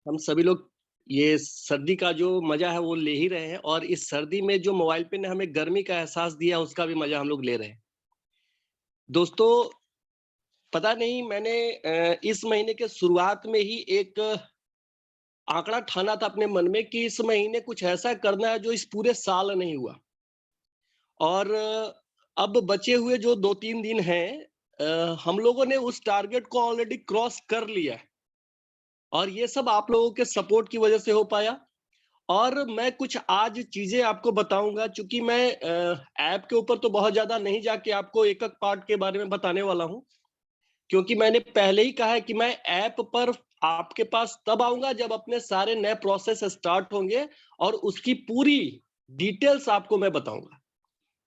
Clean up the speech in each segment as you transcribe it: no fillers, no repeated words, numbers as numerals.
हम सभी लोग ये सर्दी का जो मजा है वो ले ही रहे हैं और इस सर्दी में जो मोबाइल पे ने हमें गर्मी का एहसास दिया उसका भी मजा हम लोग ले रहे हैं। दोस्तों, पता नहीं मैंने इस महीने के शुरुआत में ही एक आंकड़ा ठाना था अपने मन में कि इस महीने कुछ ऐसा करना है जो इस पूरे साल नहीं हुआ। और अब बचे हुए जो 2-3 दिन हैं, हम लोगों ने उस टारगेट को ऑलरेडी क्रॉस कर लिया है और ये सब आप लोगों के सपोर्ट की वजह से हो पाया। और मैं कुछ आज चीजें आपको बताऊंगा, चूंकि मैं ऐप के ऊपर तो बहुत ज्यादा नहीं जाके आपको एक-एक पार्ट के बारे में बताने वाला हूं, क्योंकि मैंने पहले ही कहा है कि मैं ऐप पर आपके पास तब आऊंगा जब अपने सारे नए प्रोसेस स्टार्ट होंगे और उसकी पूरी डिटेल्स आपको मैं बताऊंगा।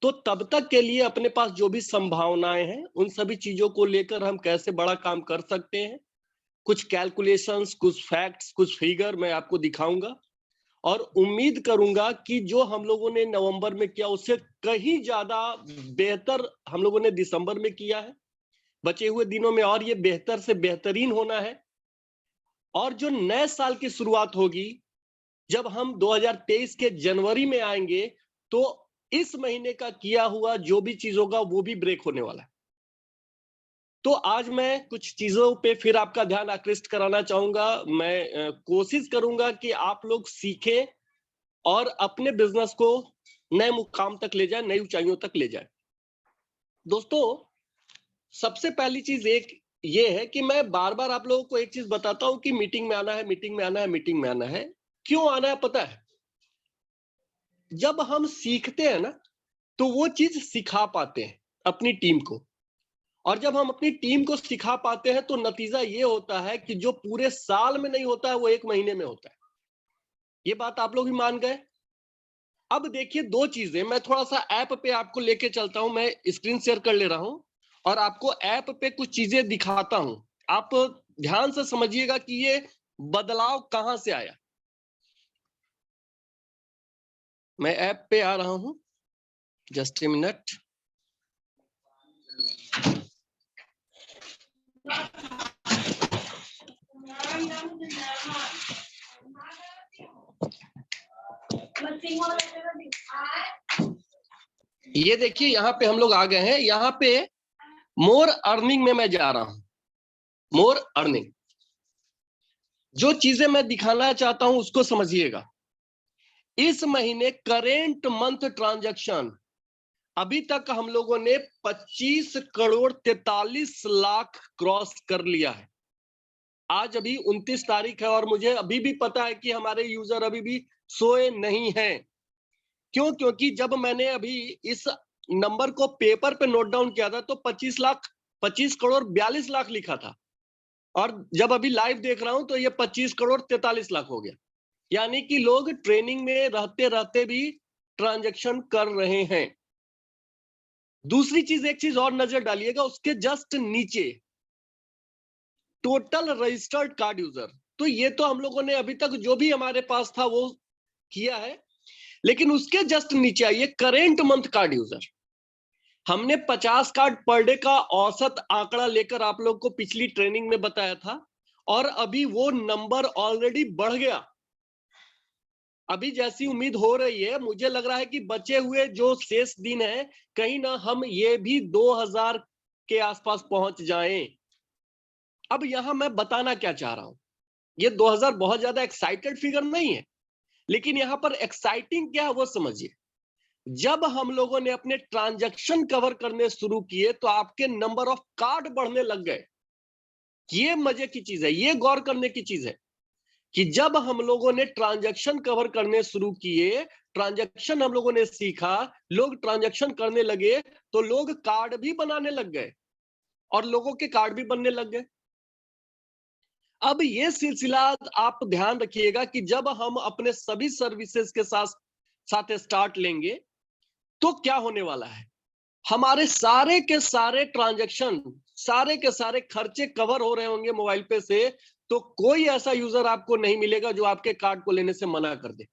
तो तब तक के लिए अपने पास जो भी संभावनाएं हैं उन सभी चीजों को लेकर हम कैसे बड़ा काम कर सकते हैं, कुछ कैलकुलेशंस, कुछ फैक्ट्स, कुछ फिगर मैं आपको दिखाऊंगा और उम्मीद करूंगा कि जो हम लोगों ने नवंबर में किया उससे कहीं ज्यादा बेहतर हम लोगों ने दिसंबर में किया है। बचे हुए दिनों में और ये बेहतर से बेहतरीन होना है। और जो नए साल की शुरुआत होगी, जब हम 2023 के जनवरी में आएंगे, तो इस महीने का किया हुआ जो भी चीज होगा वो भी ब्रेक होने वाला है। तो आज मैं कुछ चीजों पे फिर आपका ध्यान आकृष्ट कराना चाहूंगा। मैं कोशिश करूंगा कि आप लोग सीखें और अपने बिजनेस को नए मुकाम तक ले जाए, नई ऊंचाइयों तक ले जाए। दोस्तों, सबसे पहली चीज एक ये है कि मैं बार बार आप लोगों को एक चीज बताता हूं कि मीटिंग में आना है, मीटिंग में आना है, मीटिंग में आना है। क्यों आना है पता है? जब हम सीखते हैं ना, तो वो चीज सिखा पाते हैं अपनी टीम को। और जब हम अपनी टीम को सिखा पाते हैं तो नतीजा ये होता है कि जो पूरे साल में नहीं होता है वो एक महीने में होता है। ये बात आप लोग भी मान गए। अब देखिए, दो चीजें मैं थोड़ा सा ऐप पे आपको लेके चलता हूं। मैं स्क्रीन शेयर कर ले रहा हूं और आपको ऐप पे कुछ चीजें दिखाता हूं। आप ध्यान से समझिएगा कि ये बदलाव कहां से आया। मैं ऐप पे आ रहा हूं, जस्ट ए मिनट। ये देखिए, यहाँ पे हम लोग आ गए हैं। यहाँ पे मोर अर्निंग में मैं जा रहा हूं। मोर अर्निंग, जो चीजें मैं दिखाना चाहता हूं उसको समझिएगा। इस महीने करेंट मंथ ट्रांजैक्शन अभी तक हम लोगों ने 25 करोड़ 43 लाख क्रॉस कर लिया है। आज अभी 29 तारीख है और मुझे अभी भी पता है कि हमारे यूजर अभी भी सोए नहीं हैं। क्यों? क्योंकि जब मैंने अभी इस नंबर को पेपर पे नोट डाउन किया था तो 25 करोड़ 42 लाख लिखा था और जब अभी लाइव देख रहा हूं तो ये 25 करोड़ 43 लाख हो गया। यानी कि लोग ट्रेनिंग में रहते रहते भी ट्रांजैक्शन कर रहे हैं। दूसरी चीज, एक चीज और नजर डालिएगा, उसके जस्ट नीचे टोटल रजिस्टर्ड कार्ड यूजर। तो ये तो हम लोगों ने अभी तक जो भी हमारे पास था वो किया है, लेकिन उसके जस्ट नीचे आइए करेंट मंथ कार्ड यूजर। हमने 50 कार्ड पर डे का औसत आंकड़ा लेकर आप लोग को पिछली ट्रेनिंग में बताया था और अभी वो नंबर ऑलरेडी बढ़ गया। अभी जैसी उम्मीद हो रही है, मुझे लग रहा है कि बचे हुए जो शेष दिन है, कहीं ना हम ये भी 2000 के आसपास पहुंच जाएं। अब यहां मैं बताना क्या चाह रहा हूं, ये 2000 बहुत ज्यादा एक्साइटेड फिगर नहीं है, लेकिन यहां पर एक्साइटिंग क्या है वो समझिए। जब हम लोगों ने अपने ट्रांजैक्शन कवर करने शुरू किए तो आपके नंबर ऑफ कार्ड बढ़ने लग गए। ये मजे की चीज है, ये गौर करने की चीज है कि जब हम लोगों ने ट्रांजैक्शन कवर करने शुरू किए, ट्रांजैक्शन हम लोगों ने सीखा, लोग ट्रांजैक्शन करने लगे, तो लोग कार्ड भी बनाने लग गए और लोगों के कार्ड भी बनने लग गए। अब ये सिलसिला आप ध्यान रखिएगा कि जब हम अपने सभी सर्विसेज के साथ स्टार्ट लेंगे तो क्या होने वाला है, हमारे सारे के सारे ट्रांजैक्शन, सारे के सारे खर्चे कवर हो रहे होंगे मोबाइल पे से। तो कोई ऐसा यूजर आपको नहीं मिलेगा जो आपके कार्ड को लेने से मना कर दे।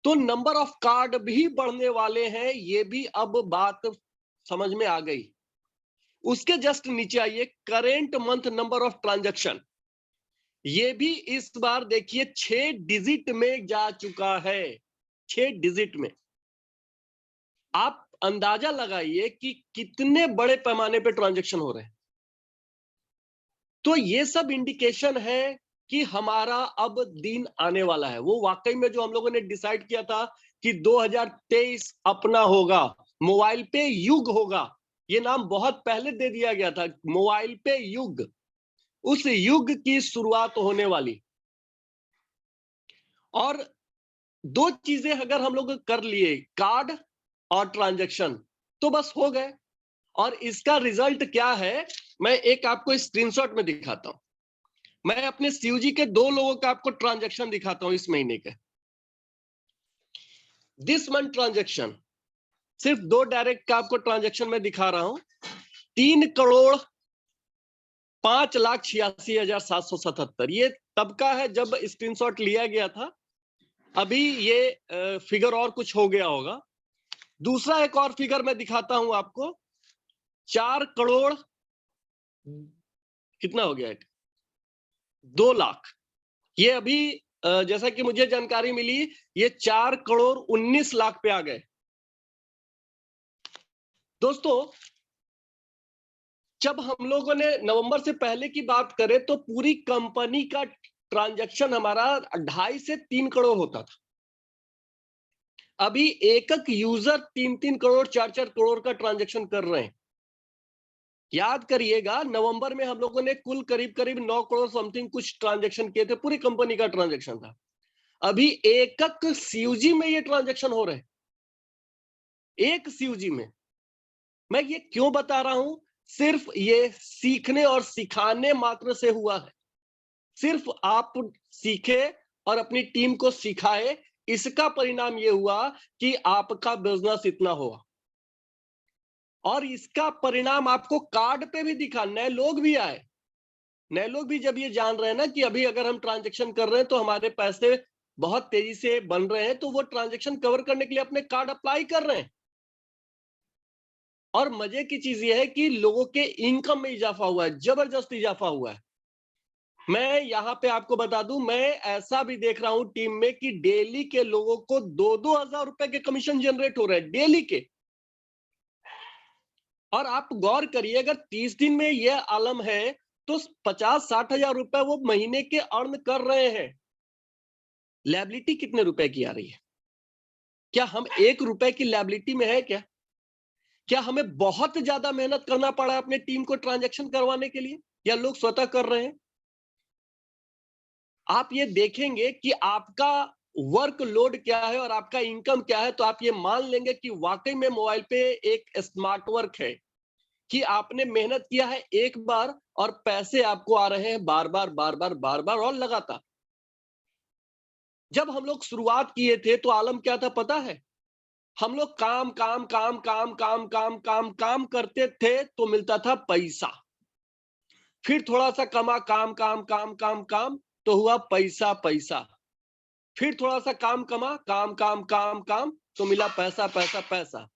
तो नंबर ऑफ कार्ड भी बढ़ने वाले हैं, ये भी अब बात समझ में आ गई। उसके जस्ट नीचे आइए, current month number of transaction. ये भी इस बार देखिए 6 डिजिट में जा चुका है, 6 डिजिट में। आप अंदाजा लगाइए कि कितने बड़े पैमाने पे ट्रांजैक्शन हो रहे हैं। तो ये सब इंडिकेशन है कि हमारा अब दिन आने वाला है। वो वाकई में जो हम लोगों ने डिसाइड किया था कि 2023 अपना होगा, मोबाइल पे युग होगा, ये नाम बहुत पहले दे दिया गया था, मोबाइल पे युग। उस युग की शुरुआत होने वाली। और दो चीजें अगर हम लोग कर लिए, कार्ड और ट्रांजैक्शन, तो बस हो गए। और इसका रिजल्ट क्या है, मैं एक आपको स्क्रीनशॉट में दिखाता हूं। मैं अपने सीयूजी के 2 लोगों का आपको ट्रांजैक्शन दिखाता हूं इस महीने के। दिस मंथ ट्रांजैक्शन, सिर्फ 2 डायरेक्ट का आपको ट्रांजैक्शन में दिखा रहा हूं। 3,05,86,777। ये तब का है जब स्क्रीनशॉट लिया गया था। अभी ये फिगर और कुछ हो गया होगा। दूसरा एक और फिगर मैं दिखाता हूं आपको। 4 करोड़ कितना हो गया, 2 लाख। ये अभी जैसा कि मुझे जानकारी मिली, ये 4 करोड़ 19 लाख पे आ गए। दोस्तों, जब हम लोगों ने नवंबर से पहले की बात करें तो पूरी कंपनी का ट्रांजैक्शन हमारा 2.5 से 3 करोड़ होता था। अभी एक यूजर 3-3 करोड़ 4-4 करोड़ का ट्रांजैक्शन कर रहे हैं। याद करिएगा, नवंबर में हम लोगों ने कुल करीब करीब 9 करोड़ समथिंग कुछ ट्रांजैक्शन किए थे, पूरी कंपनी का ट्रांजैक्शन था। अभी एकक सीयूजी में ये ट्रांजैक्शन हो रहे हैं, एक सीयूजी में। मैं ये क्यों बता रहा हूं, सिर्फ ये सीखने और सिखाने मात्र से हुआ है। सिर्फ आप सीखे और अपनी टीम को सिखाए, इसका परिणाम ये हुआ कि आपका बिजनेस इतना हुआ। और इसका परिणाम आपको कार्ड पे भी दिखा, नए लोग भी आए। नए लोग भी जब ये जान रहे हैं ना कि अभी अगर हम ट्रांजैक्शन कर रहे हैं तो हमारे पैसे बहुत तेजी से बन रहे हैं, तो वो ट्रांजैक्शन कवर करने के लिए अपने कार्ड अप्लाई कर रहे हैं। और मजे की चीज ये है कि लोगों के इनकम में इजाफा हुआ है, जबरदस्त इजाफा हुआ है। मैं यहां पे आपको बता दूं, मैं ऐसा भी देख रहा हूं टीम में कि डेली के लोगों को 2-2 हजार रुपए के कमीशन जनरेट हो रहे हैं डेली के। और आप गौर करिए, अगर 30 दिन में यह आलम है तो 50-60 हजार रुपए वो महीने के अर्न कर रहे हैं। लायबिलिटी कितने रुपए की आ रही है? क्या हम 1 रुपए की लायबिलिटी में है क्या? क्या हमें बहुत ज्यादा मेहनत करना पड़ा है अपने टीम को ट्रांजैक्शन करवाने के लिए, या लोग स्वतः कर रहे हैं? आप ये देखेंगे कि आपका वर्कलोड क्या है और आपका इनकम क्या है, तो आप ये मान लेंगे कि वाकई में मोबाइल पे एक स्मार्ट वर्क है, कि आपने मेहनत किया है एक बार और पैसे आपको आ रहे हैं बार बार बार बार बार बार और लगातार। जब हम लोग शुरुआत किए थे तो आलम क्या था पता है? हम लोग काम काम काम काम काम काम काम काम करते थे तो मिलता था पैसा। फिर थोड़ा सा कमा, काम काम काम काम काम, तो हुआ पैसा पैसा। फिर थोड़ा सा काम कमा, काम काम काम काम, तो मिला पैसा पैसा पैसा।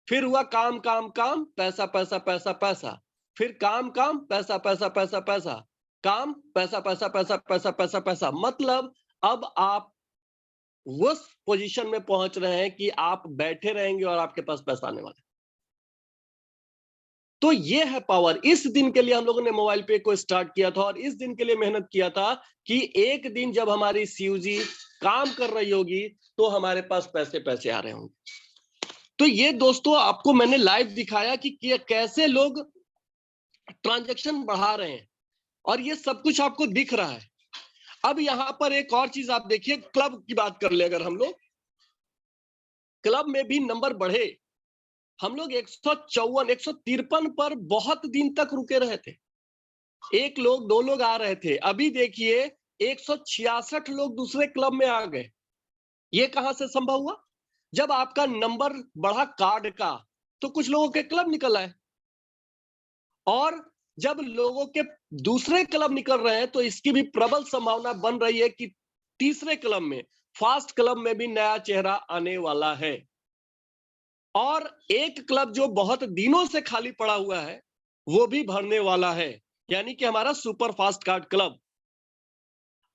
फिर हुआ काम काम काम, पैसा पैसा पैसा पैसा। फिर काम काम, पैसा पैसा पैसा पैसा। काम, पैसा पैसा पैसा पैसा पैसा पैसा। मतलब अब आप उस पोजीशन में पहुंच रहे हैं कि आप बैठे रहेंगे और आपके पास पैसा आने वाला है। तो ये है पावर। इस दिन के लिए हम लोगों ने मोबाइल पे को स्टार्ट किया था और इस दिन के लिए मेहनत किया था कि एक दिन जब हमारी सीयूजी काम कर रही होगी तो हमारे पास पैसे पैसे आ रहे होंगे। तो ये दोस्तों आपको मैंने लाइव दिखाया कि कैसे लोग ट्रांजैक्शन बढ़ा रहे हैं और ये सब कुछ आपको दिख रहा है। अब यहां पर एक और चीज आप देखिए, क्लब की बात कर ले अगर हम लोग, क्लब में भी नंबर बढ़े। हम लोग 154 153 पर बहुत दिन तक रुके रहे थे। 1 लोग 2 लोग आ रहे थे, अभी देखिए 166 लोग दूसरे क्लब में आ गए। ये कहां से संभव हुआ? जब आपका नंबर बढ़ा कार्ड का तो कुछ लोगों के क्लब निकल आए, और जब लोगों के दूसरे क्लब निकल रहे हैं तो इसकी भी प्रबल संभावना बन रही है कि तीसरे क्लब में, फास्ट क्लब में भी नया चेहरा आने वाला है। और एक क्लब जो बहुत दिनों से खाली पड़ा हुआ है वो भी भरने वाला है, यानी कि हमारा सुपर फास्ट कार्ड क्लब।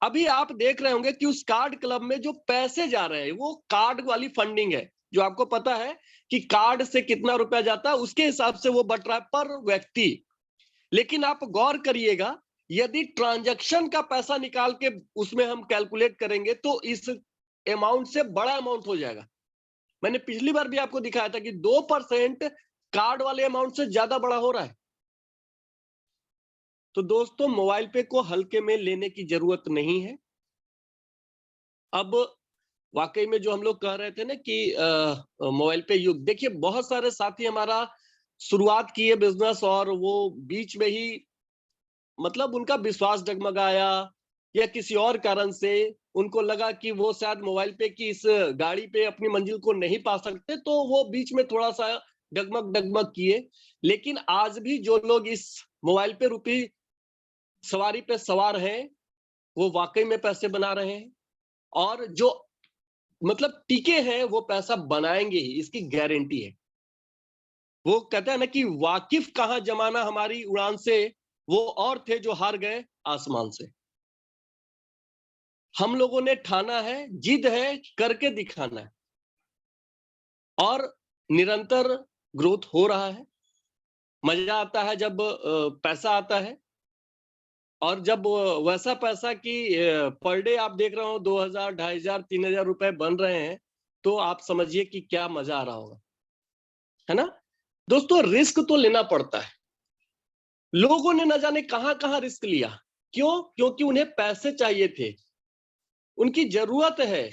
अभी आप देख रहे होंगे कि उस कार्ड क्लब में जो पैसे जा रहे हैं वो कार्ड वाली फंडिंग है, जो आपको पता है कि कार्ड से कितना रुपया जाता है उसके हिसाब से वो बट रहा है पर व्यक्ति। लेकिन आप गौर करिएगा, यदि ट्रांजैक्शन का पैसा निकाल के उसमें हम कैलकुलेट करेंगे तो इस अमाउंट से बड़ा अमाउंट हो जाएगा। मैंने पिछली बार भी आपको दिखाया था कि 2% कार्ड वाले अमाउंट से ज्यादा बड़ा हो रहा है। तो दोस्तों, मोबाइल पे को हल्के में लेने की जरूरत नहीं है। अब वाकई में जो हम लोग कह रहे थे ना कि मोबाइल पे युग, देखिए बहुत सारे साथी हमारा शुरुआत किए बिजनेस और वो बीच में ही मतलब उनका विश्वास डगमगाया या किसी और कारण से उनको लगा कि वो शायद मोबाइल पे की इस गाड़ी पे अपनी मंजिल को नहीं पा सकते, तो वो बीच में थोड़ा सा डगमग डगमग किए। लेकिन आज भी जो लोग इस मोबाइल पे रूपी सवारी पे सवार हैं, वो वाकई में पैसे बना रहे हैं, और जो मतलब टिके हैं वो पैसा बनाएंगे ही, इसकी गारंटी है। वो कहते हैं ना कि वाकिफ कहां जमाना हमारी उड़ान से, वो और थे जो हार गए आसमान से। हम लोगों ने ठाना है, जिद है, करके दिखाना है, और निरंतर ग्रोथ हो रहा है। मजा आता है जब पैसा आता है, और जब वैसा पैसा कि पर डे आप देख रहे हो 2000, 2500, 3000 रुपए बन रहे हैं, तो आप समझिए कि क्या मजा आ रहा होगा, है ना। दोस्तों, रिस्क तो लेना पड़ता है। लोगों ने न जाने कहां कहां रिस्क लिया। क्यों? क्योंकि उन्हें पैसे चाहिए थे, उनकी जरूरत है,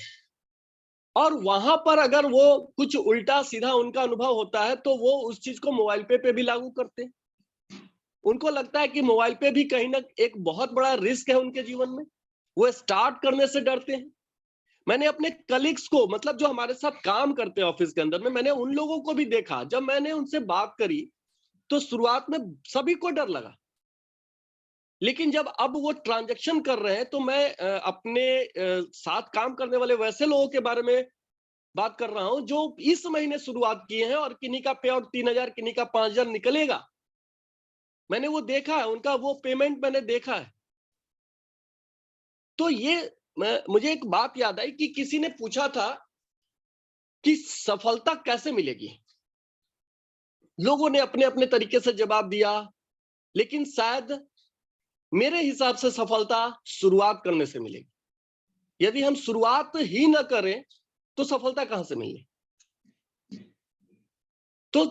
और वहां पर अगर वो कुछ उल्टा सीधा उनका अनुभव होता है तो वो उस चीज को मोबाइल पे भी लागू करते हैं। उनको लगता है कि मोबाइल पे भी कहीं ना एक बहुत बड़ा रिस्क है उनके जीवन में, वो स्टार्ट करने से डरते हैं। मैंने अपने कलीग्स को, मतलब जो हमारे साथ काम करते हैं ऑफिस के अंदर में, मैंने उन लोगों को भी देखा, जब मैंने उनसे बात करी तो शुरुआत में सभी को डर लगा। लेकिन जब अब वो ट्रांजैक्शन कर रहे हैं तो मैं अपने साथ काम करने वाले वैसे लोगों के बारे में बात कर रहा हूं जो इस महीने शुरुआत किए हैं, और किन्हीं का पे आउट 3000, किन्हीं का 5000 निकलेगा। मैंने वो देखा है, उनका वो पेमेंट मैंने देखा है। तो ये मुझे एक बात याद आई कि किसी ने पूछा था कि सफलता कैसे मिलेगी। लोगों ने अपने अपने तरीके से जवाब दिया, लेकिन शायद मेरे हिसाब से सफलता शुरुआत करने से मिलेगी। यदि हम शुरुआत ही ना करें तो सफलता कहां से मिलेगी। तो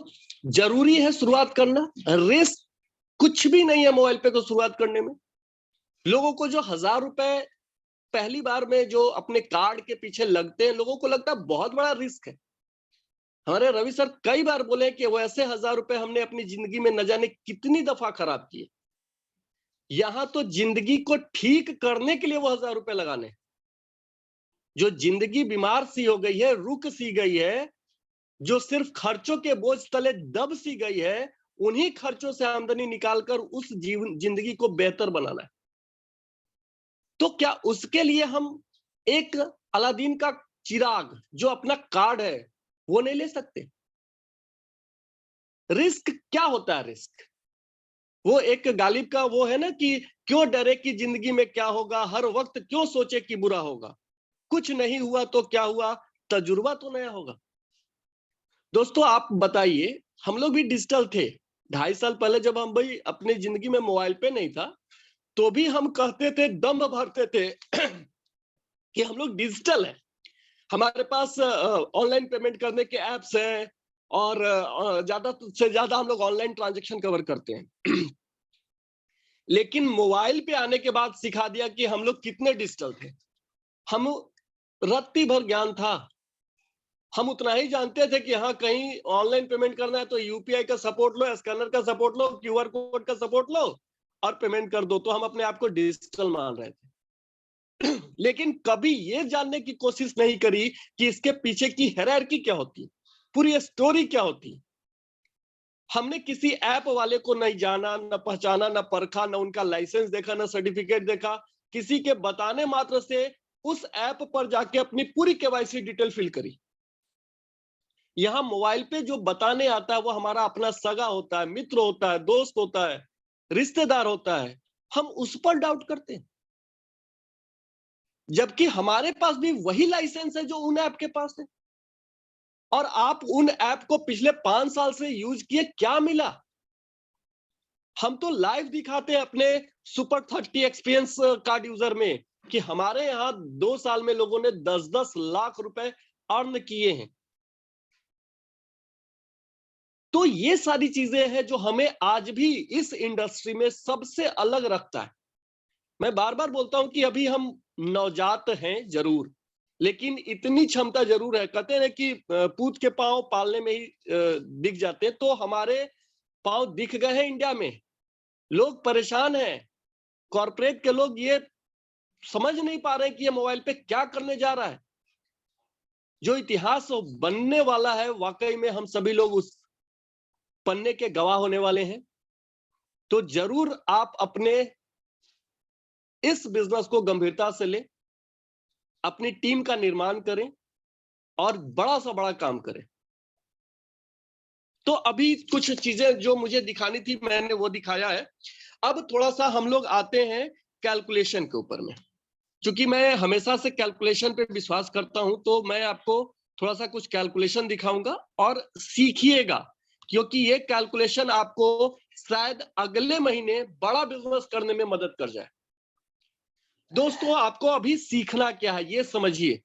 जरूरी है शुरुआत करना। रिस्क कुछ भी नहीं है मोबाइल पे को शुरुआत करने में। लोगों को जो 1000 रुपए पहली बार में जो अपने कार्ड के पीछे लगते हैं, लोगों को लगता है बहुत बड़ा रिस्क है। हमारे रवि सर कई बार बोले कि वैसे 1000 रुपए हमने अपनी जिंदगी में न जाने कितनी दफा खराब किए। यहां तो जिंदगी को ठीक करने के लिए वो 1000 रुपए लगाने। जो जिंदगी बीमार सी हो गई है, रुक सी गई है, जो सिर्फ खर्चों के बोझ तले दब सी गई है, उन्हीं खर्चों से आमदनी निकालकर उस जीवन जिंदगी को बेहतर बनाना है। तो क्या उसके लिए हम एक अलादीन का चिराग जो अपना कार्ड है वो नहीं ले सकते? रिस्क क्या होता है? रिस्क वो एक गालिब का वो है ना कि क्यों डरे कि जिंदगी में क्या होगा, हर वक्त क्यों सोचे कि बुरा होगा, कुछ नहीं हुआ तो क्या हुआ, तजुर्बा तो नया होगा। दोस्तों, आप बताइए, हम लोग भी डिजिटल थे 2.5 साल पहले, जब हम भाई अपनी जिंदगी में मोबाइल पे नहीं था, तो भी हम कहते थे, दम भरते थे कि हम लोग डिजिटल है, हमारे पास ऑनलाइन पेमेंट करने के एप्स हैं, और ज्यादा से ज्यादा हम लोग ऑनलाइन ट्रांजैक्शन कवर करते हैं। लेकिन मोबाइल पे आने के बाद सिखा दिया कि हम लोग कितने डिजिटल थे। हम रत्ती भर ज्ञान था, हम उतना ही जानते थे कि हाँ, कहीं ऑनलाइन पेमेंट करना है तो यूपीआई का सपोर्ट लो, स्कैनर का सपोर्ट लो, क्यूआर कोड का सपोर्ट लो और पेमेंट कर दो। तो हम अपने आप को डिजिटल मान रहे थे। लेकिन कभी ये जानने की कोशिश नहीं करी कि इसके पीछे की हायरार्की क्या होती, पूरी स्टोरी क्या होती। हमने किसी ऐप वाले को नहीं जाना, न पहचाना, न परखा, न उनका लाइसेंस देखा, न सर्टिफिकेट देखा। किसी के बताने मात्र से उस ऐप पर जाके अपनी पूरी केवाईसी डिटेल फिल करी। यहाँ मोबाइल पे जो बताने आता है वो हमारा अपना सगा होता है, मित्र होता है, दोस्त होता है, रिश्तेदार होता है। हम उस पर डाउट करते हैं। जबकि हमारे पास भी वही लाइसेंस है जो उन ऐप के पास है। और आप उन ऐप को पिछले 5 साल से यूज किए, क्या मिला? हम तो लाइव दिखाते हैं अपने सुपर 30 एक्सपीरियंस कार्ड यूजर में कि हमारे यहां 2 साल में लोगों ने 10-10 लाख रुपए अर्न किए हैं। तो ये सारी चीजें हैं जो हमें आज भी इस इंडस्ट्री में सबसे अलग रखता है। मैं बार बार बोलता हूं कि अभी हम नवजात हैं जरूर, लेकिन इतनी क्षमता जरूर है। कहते हैं कि पूत के पांव पालने में ही दिख जाते हैं, तो हमारे पांव दिख गए हैं इंडिया में। लोग परेशान हैं, कॉर्पोरेट के लोग ये समझ नहीं पा रहे हैं कि ये मोबाइल पे क्या करने जा रहा है। जो इतिहास बनने वाला है, वाकई में हम सभी लोग उस पन्ने के गवाह होने वाले हैं। तो जरूर आप अपने इस बिजनेस को गंभीरता से लें, अपनी टीम का निर्माण करें और बड़ा सा बड़ा काम करें। तो अभी कुछ चीजें जो मुझे दिखानी थी मैंने वो दिखाया है। अब थोड़ा सा हम लोग आते हैं कैलकुलेशन के ऊपर में। क्योंकि मैं हमेशा से कैलकुलेशन पे विश्वास करता हूं, तो मैं आपको थोड़ा सा कुछ कैलकुलेशन दिखाऊंगा और सीखिएगा, क्योंकि ये कैलकुलेशन आपको शायद अगले महीने बड़ा बिजनेस करने में मदद कर जाए। दोस्तों, आपको अभी सीखना क्या है ये समझिए।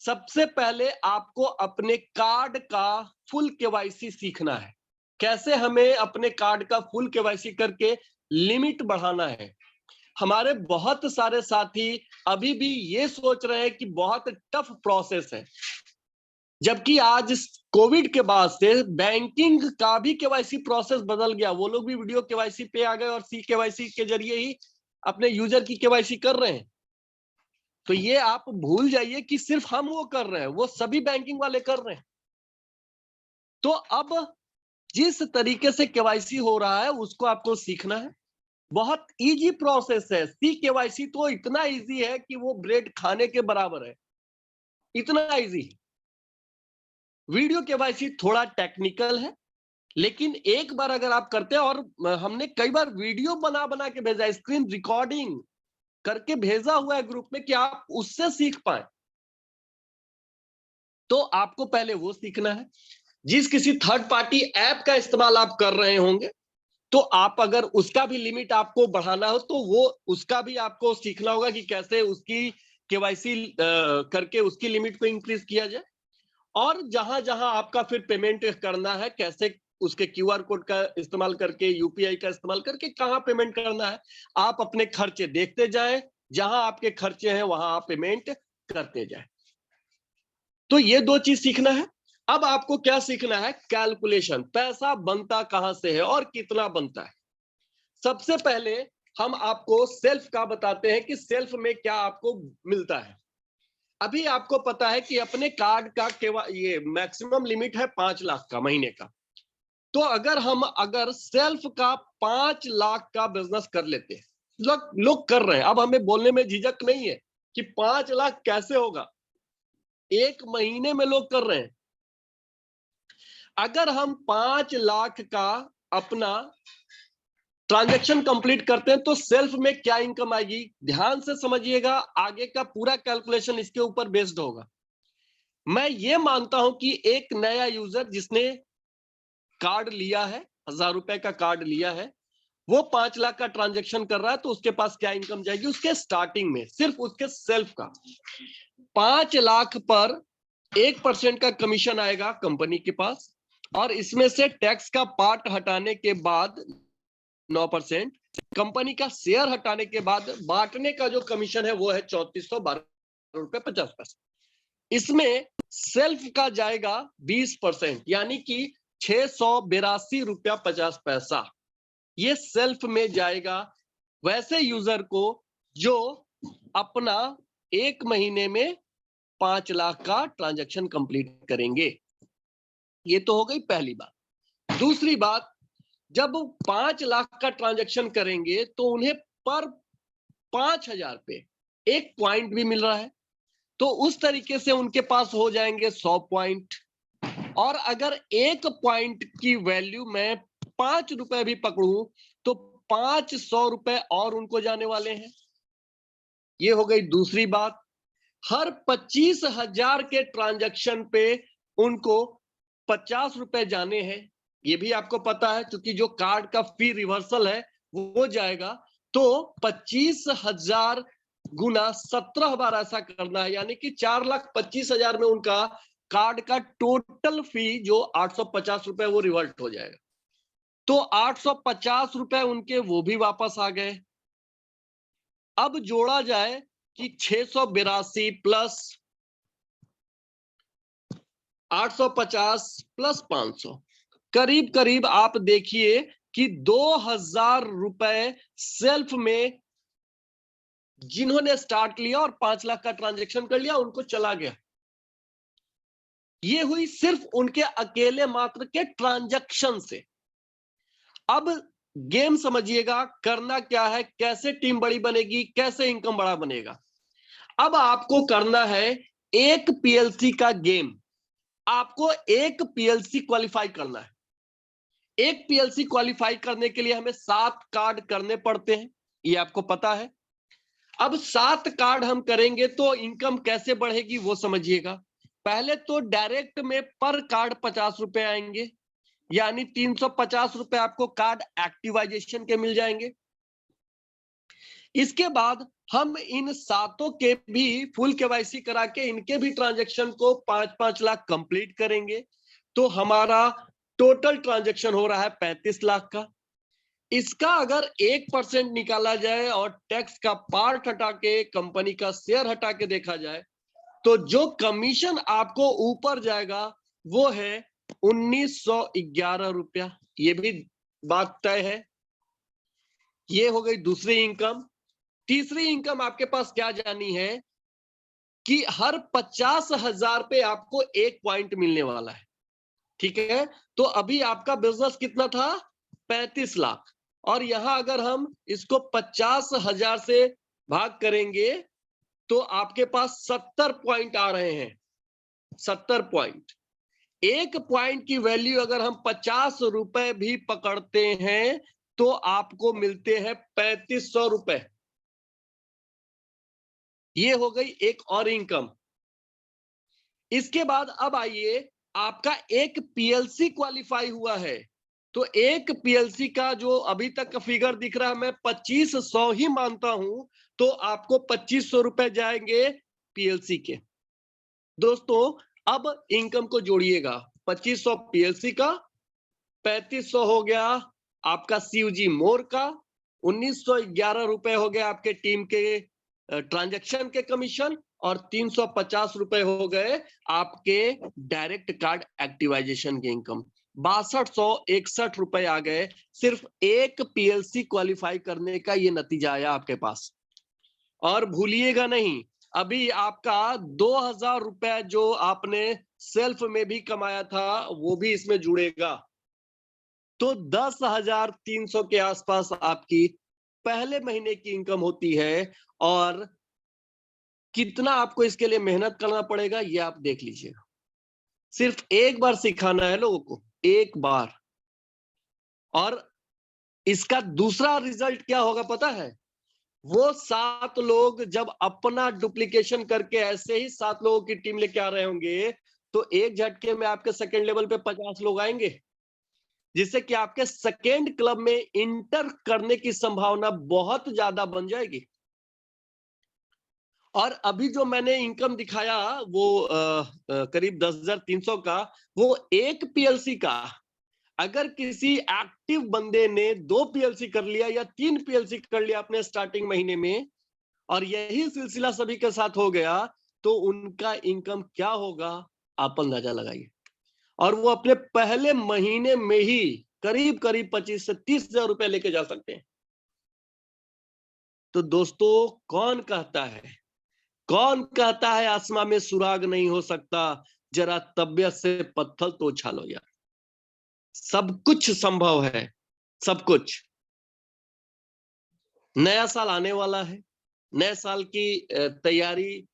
सबसे पहले आपको अपने कार्ड का फुल केवाईसी सीखना है। कैसे हमें अपने कार्ड का फुल केवाईसी करके लिमिट बढ़ाना है। हमारे बहुत सारे साथी अभी भी ये सोच रहे हैं कि बहुत टफ प्रोसेस है, जबकि आज कोविड के बाद से बैंकिंग का भी केवाईसी प्रोसेस बदल गया। वो लोग भी वीडियो केवाईसी पे आ गए और सी केवाईसी के जरिए ही अपने यूजर की केवाईसी कर रहे हैं। तो ये आप भूल जाइए कि सिर्फ हम वो कर रहे हैं, वो सभी बैंकिंग वाले कर रहे हैं। तो अब जिस तरीके से केवाईसी हो रहा है उसको आपको सीखना है। बहुत इजी प्रोसेस है। सी केवाईसी तो इतना इजी है कि वो ब्रेड खाने के बराबर है, इतना इजी। वीडियो केवाईसी थोड़ा टेक्निकल है, लेकिन एक बार अगर आप करते हैं, और हमने कई बार वीडियो बना बना के भेजा, स्क्रीन रिकॉर्डिंग करके भेजा हुआ है ग्रुप में कि आप उससे सीख पाए। तो आपको पहले वो सीखना है। जिस किसी थर्ड पार्टी ऐप का इस्तेमाल आप कर रहे होंगे, तो आप अगर उसका भी लिमिट आपको बढ़ाना हो तो वो उसका भी आपको सीखना होगा कि कैसे उसकी केवाईसी करके उसकी लिमिट को इंक्रीज किया जाए। और जहां जहां आपका फिर पेमेंट करना है, कैसे उसके क्यूआर कोड का इस्तेमाल करके, यूपीआई का इस्तेमाल करके कहां पेमेंट करना है, आप अपने खर्चे देखते जाएं। जहां आपके खर्चे हैं वहां आप पेमेंट करते जाएं। तो ये दो चीज सीखना है। अब आपको क्या सीखना है? कैलकुलेशन। पैसा बनता कहां से है और कितना बनता है। सबसे पहले हम आपको सेल्फ का बताते हैं कि सेल्फ में क्या आपको मिलता है। अभी आपको पता है कि अपने कार्ड का ये मैक्सिमम लिमिट है 5 लाख का महीने का। तो अगर सेल्फ का 5 लाख का बिजनेस कर लेते हैं, लोग कर रहे हैं, अब हमें बोलने में झिझक नहीं है कि 5 लाख कैसे होगा, 1 महीने में लोग कर रहे हैं। अगर हम 5 लाख का अपना ट्रांजैक्शन कंप्लीट करते हैं तो सेल्फ में क्या इनकम आएगी, ध्यान से समझिएगा। आगे का पूरा कैलकुलेशन इसके ऊपर बेस्ड होगा। मैं ये मानता हूं कि एक नया यूजर जिसने कार्ड लिया है, 1000 रुपए का कार्ड लिया है, वो 5 लाख का ट्रांजैक्शन कर रहा है, तो उसके पास क्या इनकम जाएगी? उसके स्टार्टिंग में सिर्फ उसके सेल्फ का 5 लाख पर 1% का कमीशन आएगा कंपनी के पास, और इसमें से टैक्स का पार्ट हटाने के बाद 9%, कंपनी का शेयर हटाने के बाद बांटने का जो कमीशन है वो है 3412.50 रुपए। इसमें सेल्फ का जाएगा 20%, यानी कि 682.50 रुपया। ये सेल्फ में जाएगा वैसे यूजर को जो अपना 1 महीने में 5 लाख का ट्रांजैक्शन कंप्लीट करेंगे। ये तो हो गई पहली बात। दूसरी बात, जब 5 लाख का ट्रांजैक्शन करेंगे तो उन्हें पर 5,000 पे 1 पॉइंट भी मिल रहा है, तो उस तरीके से उनके पास हो जाएंगे 100 पॉइंट। और अगर 1 पॉइंट की वैल्यू मैं 5 रुपए भी पकड़ूं तो 500 रुपए और उनको जाने वाले हैं। ये हो गई दूसरी बात। हर 25,000 के ट्रांजैक्शन पे उनको 50 रुपए जाने हैं। ये भी आपको पता है, क्योंकि जो कार्ड का फी रिवर्सल है वो जाएगा। तो 25,000 गुना 17 बार ऐसा करना है, यानी कि 4,25,000 में उनका कार्ड का टोटल फी जो 850 रुपए वो रिवर्ट हो जाएगा। तो 850 रुपए उनके वो भी वापस आ गए। अब जोड़ा जाए कि 682 प्लस 850 प्लस 500, करीब करीब आप देखिए कि 2,000 रुपए सेल्फ में जिन्होंने स्टार्ट लिया और 5 लाख का ट्रांजैक्शन कर लिया, उनको चला गया। ये हुई सिर्फ उनके अकेले मात्र के ट्रांजैक्शन से। अब गेम समझिएगा, करना क्या है, कैसे टीम बड़ी बनेगी, कैसे इनकम बड़ा बनेगा। अब आपको करना है एक पीएलसी का गेम। आपको एक पीएलसी क्वालिफाई करना है। एक पीएलसी क्वालिफाई करने के लिए हमें 7 कार्ड करने पड़ते हैं, ये आपको पता है। अब 7 कार्ड हम करेंगे तो इनकम कैसे बढ़ेगी वो समझिएगा। पहले तो डायरेक्ट में पर कार्ड 50 रुपए आएंगे, यानी 350 रुपए आपको कार्ड एक्टिवाइजेशन के मिल जाएंगे। इसके बाद हम इन 7 के भी फुल केवाईसी करा के इनके भी ट्रांजैक्शन को 5-5 लाख कंप्लीट करेंगे, तो हमारा टोटल ट्रांजैक्शन हो रहा है 35 लाख का। इसका अगर 1% निकाला जाए और टैक्स का पार्ट हटा के, कंपनी का शेयर हटा के देखा जाए, तो जो कमीशन आपको ऊपर जाएगा वो है 1911 रुपया। ये भी बात तय है। ये हो गई दूसरी इनकम। तीसरी इनकम आपके पास क्या जानी है कि हर 50,000 पे आपको 1 पॉइंट मिलने वाला है। ठीक है, तो अभी आपका बिजनेस कितना था? 35 लाख। और यहां अगर हम इसको 50,000 से भाग करेंगे तो आपके पास 70 पॉइंट आ रहे हैं। 70 पॉइंट। 1 पॉइंट की वैल्यू अगर हम 50 रुपए भी पकड़ते हैं तो आपको मिलते हैं 3500 रुपए। ये हो गई एक और इनकम। इसके बाद अब आइए, आपका एक पीएलसी क्वालिफाई हुआ है, तो एक पीएलसी का जो अभी तक का फिगर दिख रहा है मैं 2500 ही मानता हूं, तो आपको 2500 रुपए जाएंगे पीएलसी के। दोस्तों अब इनकम को जोड़िएगा, 2500 पीएलसी का, 3500 हो गया आपका सीयूजी मोर का, 1911 रुपए हो गया आपके टीम के ट्रांजैक्शन के कमीशन, और 350 रुपए हो गए आपके डायरेक्ट कार्ड एक्टिवाइजेशन के इनकम। 6261 रुपए आ गए सिर्फ एक पीएलसी क्वालिफाई करने का। ये नतीजा आया आपके पास। और भूलिएगा नहीं, अभी आपका 2000 रुपए जो आपने सेल्फ में भी कमाया था वो भी इसमें जुड़ेगा, तो 10,300 के आसपास आपकी पहले महीने की इनकम होती है। और कितना आपको इसके लिए मेहनत करना पड़ेगा ये आप देख लीजिएगा। सिर्फ एक बार सिखाना है लोगों को, एक बार। और इसका दूसरा रिजल्ट क्या होगा पता है? वो 7 लोग जब अपना डुप्लीकेशन करके ऐसे ही 7 लोगों की टीम लेके आ रहे होंगे, तो एक झटके में आपके सेकेंड लेवल पे 50 लोग आएंगे, जिससे कि आपके सेकेंड क्लब में इंटर करने की संभावना बहुत ज्यादा बन जाएगी। और अभी जो मैंने इनकम दिखाया वो करीब 10,300 का, वो एक पीएलसी का। अगर किसी एक्टिव बंदे ने 2 पीएलसी कर लिया या 3 पीएलसी कर लिया अपने स्टार्टिंग महीने में, और यही सिलसिला सभी के साथ हो गया, तो उनका इनकम क्या होगा आप अंदाजा लगाइए। और वो अपने पहले महीने में ही करीब करीब 25 से 30,000 रुपए लेके जा सकते हैं। तो दोस्तों कौन कहता है आसमां में सुराग नहीं हो सकता? जरा तबियत से पत्थर तो उछालो यार। सब कुछ संभव है, सब कुछ। नया साल आने वाला है, नए साल की तैयारी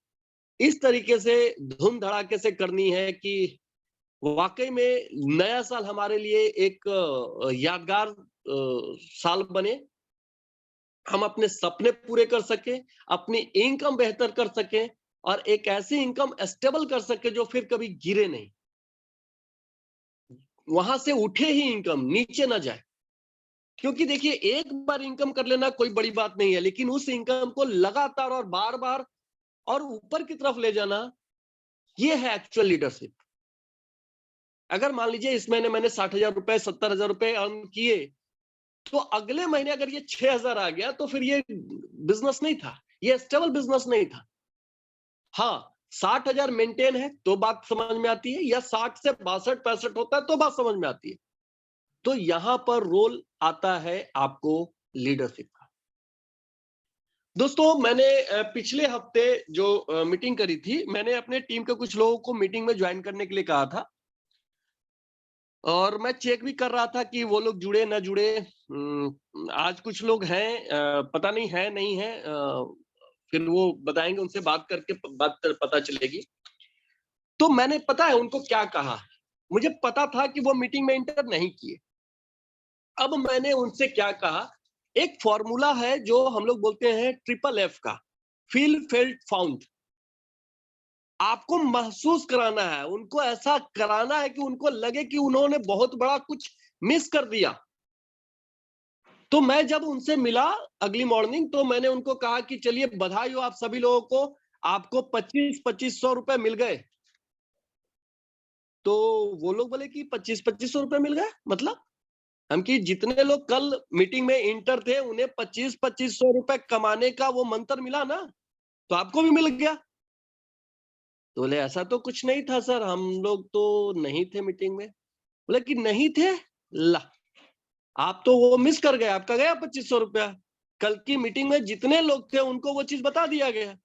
इस तरीके से धूम धड़ाके से करनी है कि वाकई में नया साल हमारे लिए एक यादगार साल बने। हम अपने सपने पूरे कर सकें, अपनी इनकम बेहतर कर सकें, और एक ऐसी इनकम स्टेबल कर सके जो फिर कभी गिरे नहीं, वहां से उठे ही इनकम, नीचे ना जाए। क्योंकि देखिए, एक बार इनकम कर लेना कोई बड़ी बात नहीं है, लेकिन उस इनकम को लगातार और बार बार और ऊपर की तरफ ले जाना, ये है एक्चुअल लीडरशिप। अगर मान लीजिए इस महीने मैंने 60,000 रुपए 70,000 रुपए अर्न किए, तो अगले महीने अगर ये 6,000 आ गया तो फिर ये बिजनेस नहीं था, ये स्टेबल बिजनेस नहीं था। हाँ, 60,000 मेंटेन है तो बात समझ में आती है, या 60 से 62-65 होता है तो बात समझ में आती है। तो यहां पर रोल आता है आपको लीडरशिप का। दोस्तों, मैंने पिछले हफ्ते जो मीटिंग करी थी, मैंने अपने टीम के कुछ लोगों को मीटिंग में ज्वाइन करने के लिए कहा था, और मैं चेक भी कर रहा था कि वो लोग जुड़े ना जुड़े। आज कुछ लोग हैं, पता नहीं है नहीं है, फिर वो बताएंगे, उनसे बात करके बात पता चलेगी। तो मैंने, पता है उनको क्या कहा, मुझे पता था कि वो मीटिंग में इंटर नहीं किए। अब मैंने उनसे क्या कहा, एक फॉर्मूला है जो हम लोग बोलते हैं ट्रिपल एफ का, फील फेल्ट फाउंड। आपको महसूस कराना है, उनको ऐसा कराना है कि उनको लगे कि उन्होंने बहुत बड़ा कुछ मिस कर दिया। तो मैं जब उनसे मिला अगली मॉर्निंग, तो मैंने उनको कहा कि चलिए बधाई हो आप सभी लोगों को, आपको 25-2500 रुपए मिल गए। तो वो लोग बोले कि 25-2500 रुपए मिल गए, मतलब हम, कि जितने लोग कल मीटिंग में इंटर थे उन्हें 25-2500 रुपए कमाने का वो मंत्र मिला ना, तो आपको भी मिल गया। तो बोले ऐसा तो कुछ नहीं था सर, हम लोग तो नहीं थे मीटिंग में। बोले कि नहीं थे, ला, आप तो वो मिस कर गए, आपका गया 2500 रुपया। कल की मीटिंग में जितने लोग थे उनको वो चीज बता दिया गया।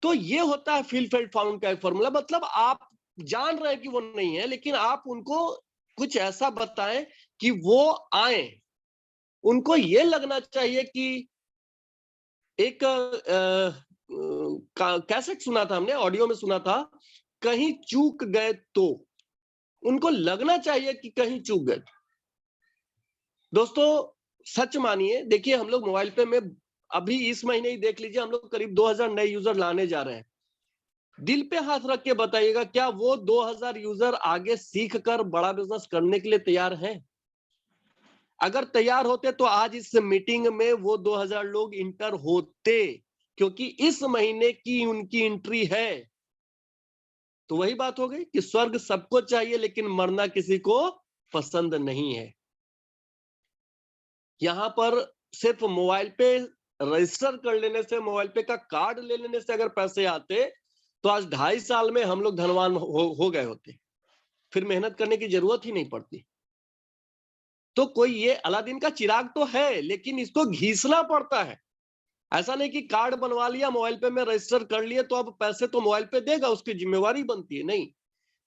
तो ये होता है फील फेल्ट फाउंड का एक फॉर्मूला, मतलब आप जान रहे हैं कि वो नहीं है, लेकिन आप उनको कुछ ऐसा बताएं कि वो आए। उनको ये लगना चाहिए कि एक कैसेट सुना था हमने, ऑडियो में सुना था, कहीं चूक गए तो, उनको लगना चाहिए कि कहीं चूक गए। दोस्तों, सच मानिए, देखिए हम लोग मोबाइल पे में अभी इस महीने ही देख लीजिए, हम लोग करीब 2000 नए यूजर लाने जा रहे हैं। दिल पे हाथ रख के बताइएगा, क्या वो 2000 यूजर आगे सीख कर बड़ा बिजनेस करने के लिए तैयार हैं? अगर तैयार होते तो आज इस मीटिंग में वो 2000 लोग इंटर होते, क्योंकि इस महीने की उनकी एंट्री है। तो वही बात हो गई कि स्वर्ग सबको चाहिए, लेकिन मरना किसी को पसंद नहीं है। यहां पर सिर्फ मोबाइल पे रजिस्टर कर लेने से, मोबाइल पे का कार्ड ले लेने से अगर पैसे आते, तो आज 2.5 साल में हम लोग धनवान हो गए होते, फिर मेहनत करने की जरूरत ही नहीं पड़ती। तो कोई ये अलादीन का चिराग तो है, लेकिन इसको घिसना पड़ता है। ऐसा नहीं कि कार्ड बनवा लिया, मोबाइल पे में रजिस्टर कर लिए, तो अब पैसे तो मोबाइल पे देगा, उसकी जिम्मेवारी बनती है। नहीं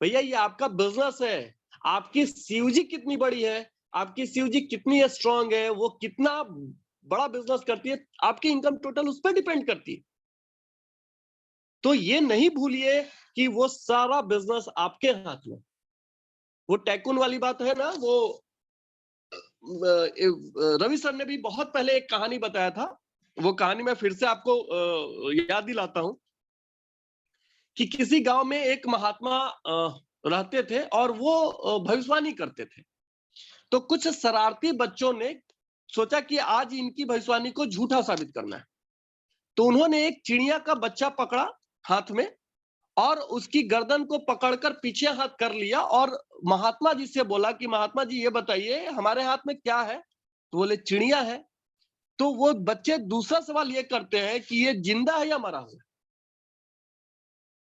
भैया, ये आपका बिजनेस है। आपकी सीयूजी कितनी बड़ी है, आपकी सीयूजी कितनी स्ट्रांग है, वो कितना बड़ा बिजनेस करती है, आपकी इनकम टोटल उस पर डिपेंड करती है। तो ये नहीं भूलिए कि वो सारा बिजनेस आपके हाथ में। वो टैकून वाली बात है ना, वो रवि सर ने भी बहुत पहले एक कहानी बताया था। वो कहानी मैं फिर से आपको याद दिलाता हूं कि किसी गांव में एक महात्मा रहते थे, और वो भविष्यवाणी करते थे। तो कुछ शरारती बच्चों ने सोचा कि आज इनकी भविष्यवाणी को झूठा साबित करना है। तो उन्होंने एक चिड़िया का बच्चा पकड़ा हाथ में, और उसकी गर्दन को पकड़कर पीछे हाथ कर लिया, और महात्मा जी से बोला कि महात्मा जी ये बताइए हमारे हाथ में क्या है। तो बोले चिड़िया है। तो वो बच्चे दूसरा सवाल ये करते हैं कि ये जिंदा है या मरा हुआ।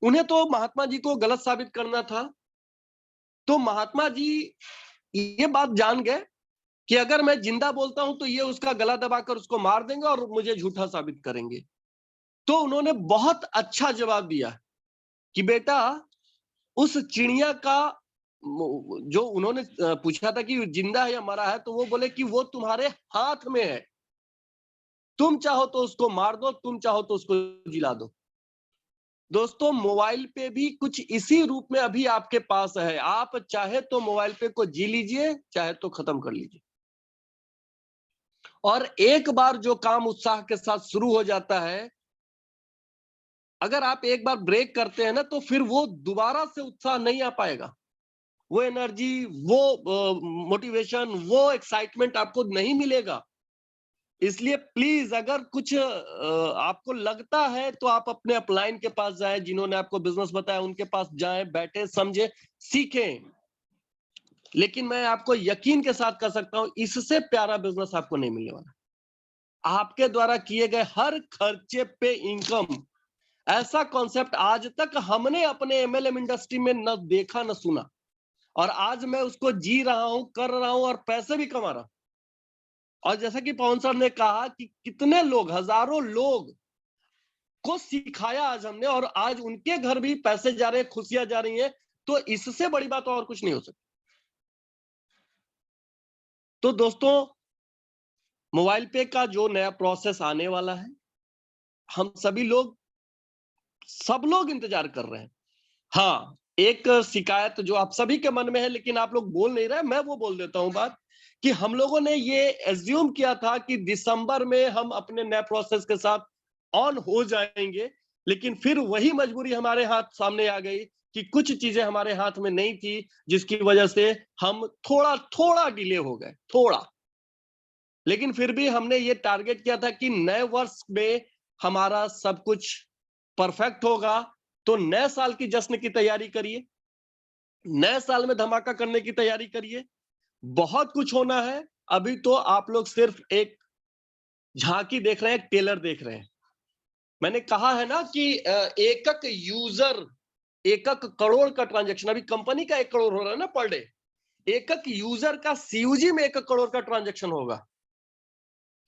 उन्हें तो महात्मा जी को गलत साबित करना था। तो महात्मा जी ये बात जान गए कि अगर मैं जिंदा बोलता हूं तो ये उसका गला दबाकर उसको मार देंगे और मुझे झूठा साबित करेंगे। तो उन्होंने बहुत अच्छा जवाब दिया कि बेटा, उस चिड़िया का जो उन्होंने पूछा था कि जिंदा है या मरा है, तो वो बोले कि वो तुम्हारे हाथ में है। तुम चाहो तो उसको मार दो, तुम चाहो तो उसको जिला दो। दोस्तों, मोबाइल पे भी कुछ इसी रूप में अभी आपके पास है। आप चाहे तो मोबाइल पे को जी लीजिए, चाहे तो खत्म कर लीजिए। और एक बार जो काम उत्साह के साथ शुरू हो जाता है, अगर आप एक बार ब्रेक करते हैं ना, तो फिर वो दोबारा से उत्साह नहीं आ पाएगा। वो एनर्जी, वो मोटिवेशन, वो एक्साइटमेंट आपको नहीं मिलेगा। इसलिए प्लीज, अगर कुछ आपको लगता है तो आप अपने अपलाइन के पास जाएं, जिन्होंने आपको बिजनेस बताया उनके पास जाएं, बैठे समझे सीखें। लेकिन मैं आपको यकीन के साथ कह सकता हूं, इससे प्यारा बिजनेस आपको नहीं मिलने वाला। आपके द्वारा किए गए हर खर्चे पे इनकम, ऐसा कॉन्सेप्ट आज तक हमने अपने एमएलएम इंडस्ट्री में न देखा न सुना, और आज मैं उसको जी रहा हूं, कर रहा हूं और पैसे भी कमा रहा हूं। और जैसा कि पवन सर ने कहा कि कितने लोग, हजारों लोग को सिखाया आज हमने, और आज उनके घर भी पैसे जा रहे हैं, खुशियां जा रही हैं। तो इससे बड़ी बात और कुछ नहीं हो सकती। तो दोस्तों, मोबाइल पे का जो नया प्रोसेस आने वाला है, हम सभी लोग, सब लोग इंतजार कर रहे हैं। हाँ, एक शिकायत जो आप सभी के मन में है, लेकिन आप लोग बोल नहीं रहे, मैं वो बोल देता हूं बात, कि हम लोगों ने ये एज्यूम किया था कि दिसंबर में हम अपने नए प्रोसेस के साथ ऑन हो जाएंगे, लेकिन फिर वही मजबूरी हमारे हाथ सामने आ गई कि कुछ चीजें हमारे हाथ में नहीं थी, जिसकी वजह से हम थोड़ा थोड़ा डिले हो गए, थोड़ा। लेकिन फिर भी हमने ये टारगेट किया था कि नए वर्ष में हमारा सब कुछ परफेक्ट होगा। तो नए साल की जश्न की तैयारी करिए, नए साल में धमाका करने की तैयारी करिए। बहुत कुछ होना है। अभी तो आप लोग सिर्फ एक झांकी देख रहे हैं, एक टेलर देख रहे हैं। मैंने कहा है ना कि एकक यूजर, एकक करोड़ का ट्रांजैक्शन, अभी कंपनी का 1 करोड़ हो रहा है ना पर डे, एकक यूजर का सीयूजी में 1 करोड़ का ट्रांजैक्शन होगा।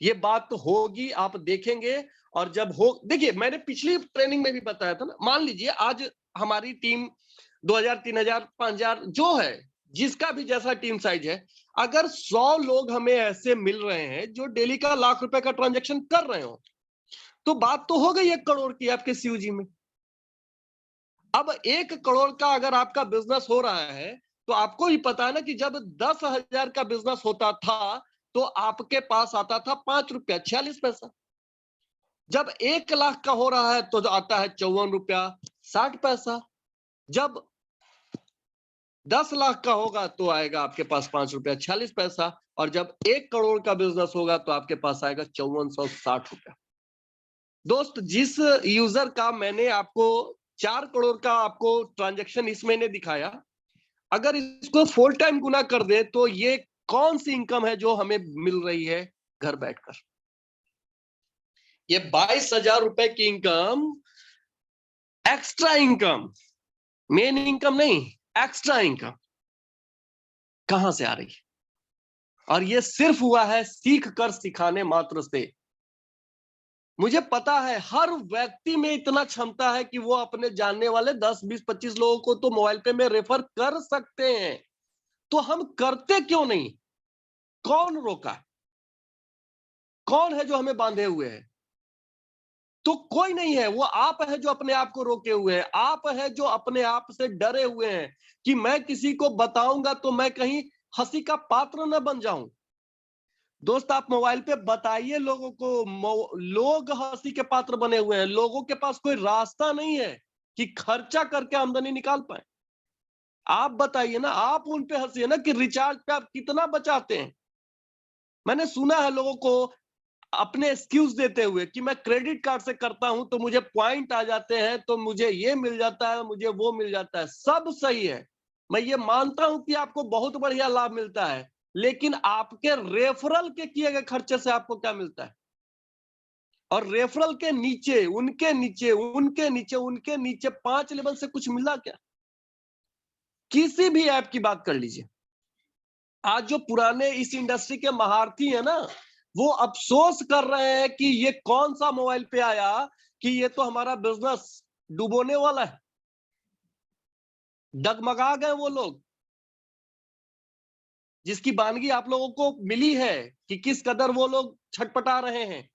ये बात तो होगी, आप देखेंगे। और जब हो, देखिए मैंने पिछली ट्रेनिंग में भी बताया था ना, मान लीजिए आज हमारी टीम 2000, 3000, 5000 जो है, जिसका भी जैसा टीम साइज है, अगर 100 लोग हमें ऐसे मिल रहे हैं जो डेली का लाख रुपए का ट्रांजैक्शन कर रहे हो, तो बात तो हो गई 1 करोड़ की आपके सीयूजी में। अब 1 करोड़ का अगर आपका बिजनेस हो रहा है, तो आपको ही पता है ना कि जब 10,000 का बिजनेस होता था, तो आपके पास आता था 5 रुपया 46 पैसा। जब 1 लाख का हो रहा है तो आता है 54 रुपया 60 पैसा। जब 10 लाख का होगा तो आएगा आपके पास 5 रुपया 46 पैसा। और जब 1 करोड़ का बिजनेस होगा तो आपके पास आएगा 5460 रुपया। दोस्त, जिस यूजर का मैंने आपको 4 करोड़ का आपको ट्रांजैक्शन इस महीने दिखाया, अगर इसको फुल टाइम गुना कर दे, तो ये कौन सी इनकम है जो हमें मिल रही है घर बैठकर? ये 22,000 रुपए की income, extra income, main income नहीं, एक्स्ट्रा इनकम कहां से आ रही है? और ये सिर्फ हुआ है सीख कर सिखाने मात्र से। मुझे पता है हर व्यक्ति में इतना क्षमता है कि वो अपने जानने वाले 10, 20, 25 लोगों को तो मोबाइल पे में रेफर कर सकते हैं। तो हम करते क्यों नहीं? कौन रोका? कौन है जो हमें बांधे हुए है? तो कोई नहीं है, वो आप है जो अपने आप को रोके हुए हैं। आप है जो अपने आप से डरे हुए हैं कि मैं किसी को बताऊंगा तो मैं कहीं हंसी का पात्र न बन जाऊं। दोस्त, आप मोबाइल पे बताइए लोगों को, लोग हंसी के पात्र बने हुए हैं। लोगों के पास कोई रास्ता नहीं है कि खर्चा करके आमदनी निकाल पाए। आप बताइए ना, आप उन पे हंसिए ना कि रिचार्ज पे आप कितना बचाते हैं। मैंने सुना है लोगों को अपने एक्सक्यूज देते हुए कि मैं क्रेडिट कार्ड से करता हूं तो मुझे पॉइंट आ जाते हैं, तो मुझे ये मिल जाता है, मुझे वो मिल जाता है। सब सही है, मैं ये मानता हूं कि आपको बहुत बढ़िया लाभ मिलता है, लेकिन आपके रेफरल के किए गए खर्चे से आपको क्या मिलता है? और रेफरल के नीचे, उनके नीचे, उनके नीचे, उनके नीचे 5 लेवल से कुछ मिला क्या? किसी भी ऐप की बात कर लीजिए। आज जो पुराने इस इंडस्ट्री के महारथी है ना, वो अफसोस कर रहे हैं कि ये कौन सा मोबाइल पे आया कि ये तो हमारा बिजनेस डुबोने वाला है। डगमगा गए वो लोग, जिसकी बानगी आप लोगों को मिली है कि किस कदर वो लोग छटपटा रहे हैं।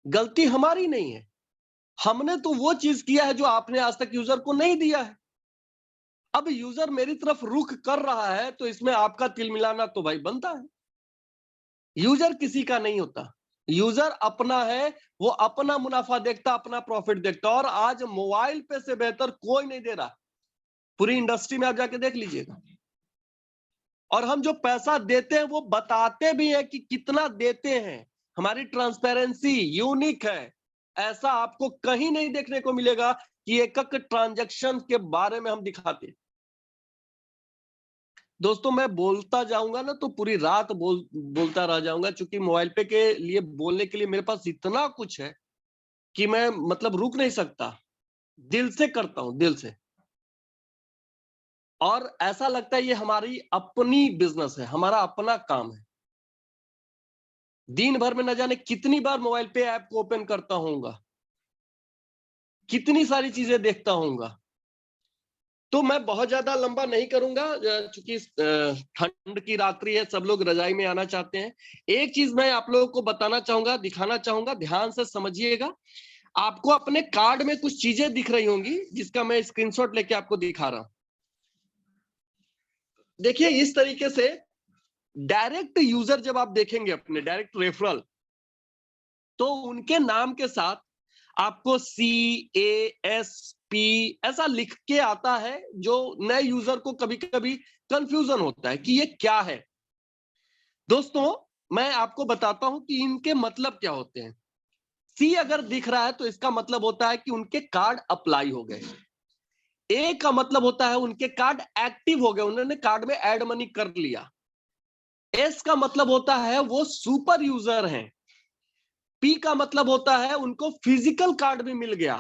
गलती हमारी नहीं है, हमने तो वो चीज किया है जो आपने आज तक यूजर को नहीं दिया है। अब यूजर मेरी तरफ रुख कर रहा है तो इसमें आपका तिल मिलाना तो भाई बनता है। यूजर किसी का नहीं होता, यूजर अपना है, वो अपना मुनाफा देखता, अपना प्रॉफिट देखता, और आज मोबाइल पे से बेहतर कोई नहीं दे रहा। पूरी इंडस्ट्री में आप जाके देख लीजिएगा। और हम जो पैसा देते हैं वो बताते भी हैं कि कितना देते हैं। हमारी ट्रांसपेरेंसी यूनिक है। ऐसा आपको कहीं नहीं देखने को मिलेगा कि एक एक ट्रांजैक्शन के बारे में हम दिखाते हैं। दोस्तों मैं बोलता जाऊंगा ना तो पूरी रात बोलता रह जाऊंगा, क्योंकि मोबाइल पे के लिए बोलने के लिए मेरे पास इतना कुछ है कि मैं मतलब रुक नहीं सकता। दिल से करता हूं, दिल से। और ऐसा लगता है ये हमारी अपनी बिजनेस है, हमारा अपना काम है। दिन भर में न जाने कितनी बार मोबाइल पे ऐप को ओपन करता होऊंगा, कितनी सारी चीजें देखता होऊंगा। तो मैं बहुत ज्यादा लंबा नहीं करूंगा, क्योंकि ठंड की रात्रि है, सब लोग रजाई में आना चाहते हैं। एक चीज मैं आप लोगों को बताना चाहूंगा, दिखाना चाहूंगा, ध्यान से समझिएगा। आपको अपने कार्ड में कुछ चीजें दिख रही होंगी, जिसका मैं स्क्रीनशॉट लेके आपको दिखा रहा हूं। देखिए इस तरीके से डायरेक्ट यूजर जब आप देखेंगे अपने डायरेक्ट रेफरल, तो उनके नाम के साथ आपको CASP ऐसा लिख के आता है, जो नए यूजर को कभी कभी कंफ्यूजन होता है कि ये क्या है। दोस्तों मैं आपको बताता हूं कि इनके मतलब क्या होते हैं। C अगर दिख रहा है तो इसका मतलब होता है कि उनके कार्ड अप्लाई हो गए। A का मतलब होता है उनके कार्ड एक्टिव हो गए, उन्होंने कार्ड में ऐड मनी कर लिया। S का मतलब होता है वो सुपर यूजर हैं। P का मतलब होता है उनको फिजिकल कार्ड भी मिल गया।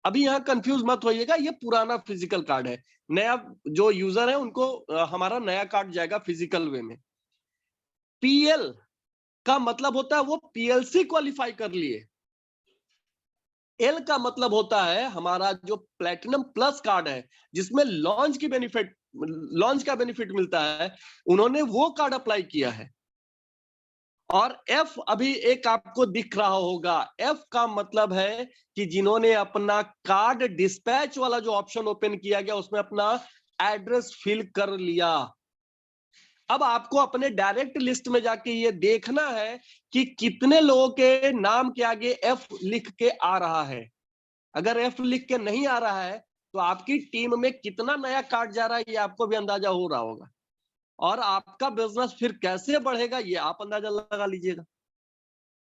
अभी यहां कंफ्यूज मत होइएगा, ये पुराना फिजिकल कार्ड है। नया जो यूजर है उनको हमारा नया कार्ड जाएगा फिजिकल वे में। PL का मतलब होता है वो PLC क्वालिफाई कर लिए। L का मतलब होता है हमारा जो प्लेटिनम प्लस कार्ड है, जिसमें लॉन्च का बेनिफिट मिलता है, उन्होंने वो कार्ड अप्लाई किया है। और F अभी एक आपको दिख रहा होगा, F का मतलब है कि जिन्होंने अपना कार्ड डिस्पैच वाला जो ऑप्शन ओपन किया गया उसमें अपना एड्रेस फिल कर लिया। अब आपको अपने डायरेक्ट लिस्ट में जाके ये देखना है कि कितने लोगों के नाम के आगे F लिख के आ रहा है। अगर F लिख के नहीं आ रहा है तो आपकी टीम में कितना नया कार्ड जा रहा है, ये आपको भी अंदाजा हो रहा होगा। और आपका बिजनेस फिर कैसे बढ़ेगा ये आप अंदाजा लगा लीजिएगा।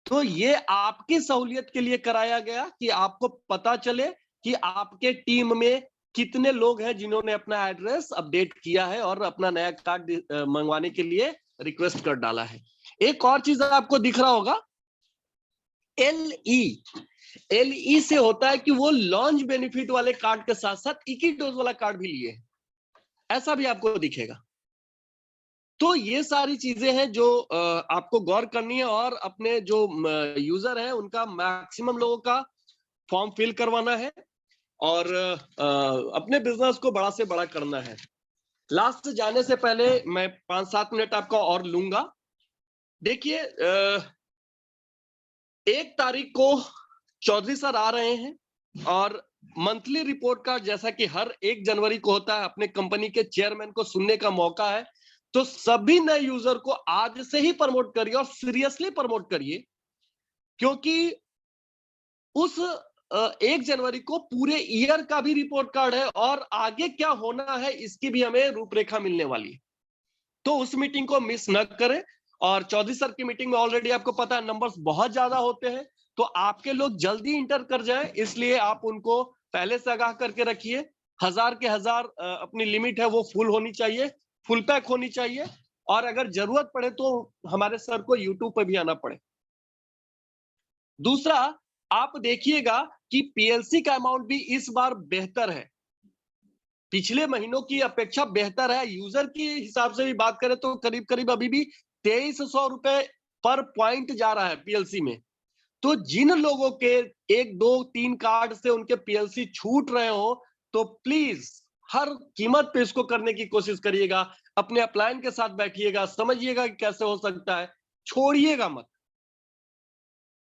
तो ये आपकी सहूलियत के लिए कराया गया कि आपको पता चले कि आपके टीम में कितने लोग हैं जिन्होंने अपना एड्रेस अपडेट किया है और अपना नया कार्ड मंगवाने के लिए रिक्वेस्ट कर डाला है। एक और चीज आपको दिख रहा होगा, LE से होता है कि वो लॉन्च बेनिफिट वाले कार्ड के साथ साथ 21 डोज वाला कार्ड भी लिए, ऐसा भी आपको दिखेगा। तो ये सारी चीजें हैं जो आपको गौर करनी है, और अपने जो यूजर हैं उनका मैक्सिमम लोगों का फॉर्म फिल करवाना है, और अपने बिजनेस को बड़ा से बड़ा करना है। लास्ट जाने से पहले मैं 5-7 मिनट आपका और लूंगा। देखिए 1 तारीख को चौधरी सर आ रहे हैं, और मंथली रिपोर्ट कार्ड जैसा कि हर 1 जनवरी को होता है, अपने कंपनी के चेयरमैन को सुनने का मौका है। तो सभी नए यूजर को आज से ही प्रमोट करिए, और सीरियसली प्रमोट करिए, क्योंकि उस 1 जनवरी को पूरे ईयर का भी रिपोर्ट कार्ड है, और आगे क्या होना है इसकी भी हमें रूपरेखा मिलने वाली है। तो उस मीटिंग को मिस न करें। और चौधरी सर की मीटिंग में ऑलरेडी आपको पता है नंबर्स बहुत ज्यादा होते हैं, तो आपके लोग जल्दी इंटर कर जाएं, इसलिए आप उनको पहले से आगाह करके रखिए। 1000 के 1000 अपनी लिमिट है वो फुल होनी चाहिए, फुल पैक होनी चाहिए। और अगर जरूरत पड़े तो हमारे सर को यूट्यूब पर भी आना पड़े। दूसरा, आप देखिएगा कि पीएलसी का अमाउंट भी इस बार बेहतर है, पिछले महीनों की अपेक्षा बेहतर है। यूजर के हिसाब से भी बात करें तो करीब करीब अभी भी 2300 रुपए पर पॉइंट जा रहा है पीएलसी में। तो जिन लोगों के 1, 2, 3 कार्ड से उनके पीएलसी छूट रहे हो, तो प्लीज हर कीमत पे इसको करने की कोशिश करिएगा। अपने अपलाइन के साथ बैठिएगा, समझिएगा कि कैसे हो सकता है, छोड़िएगा मत।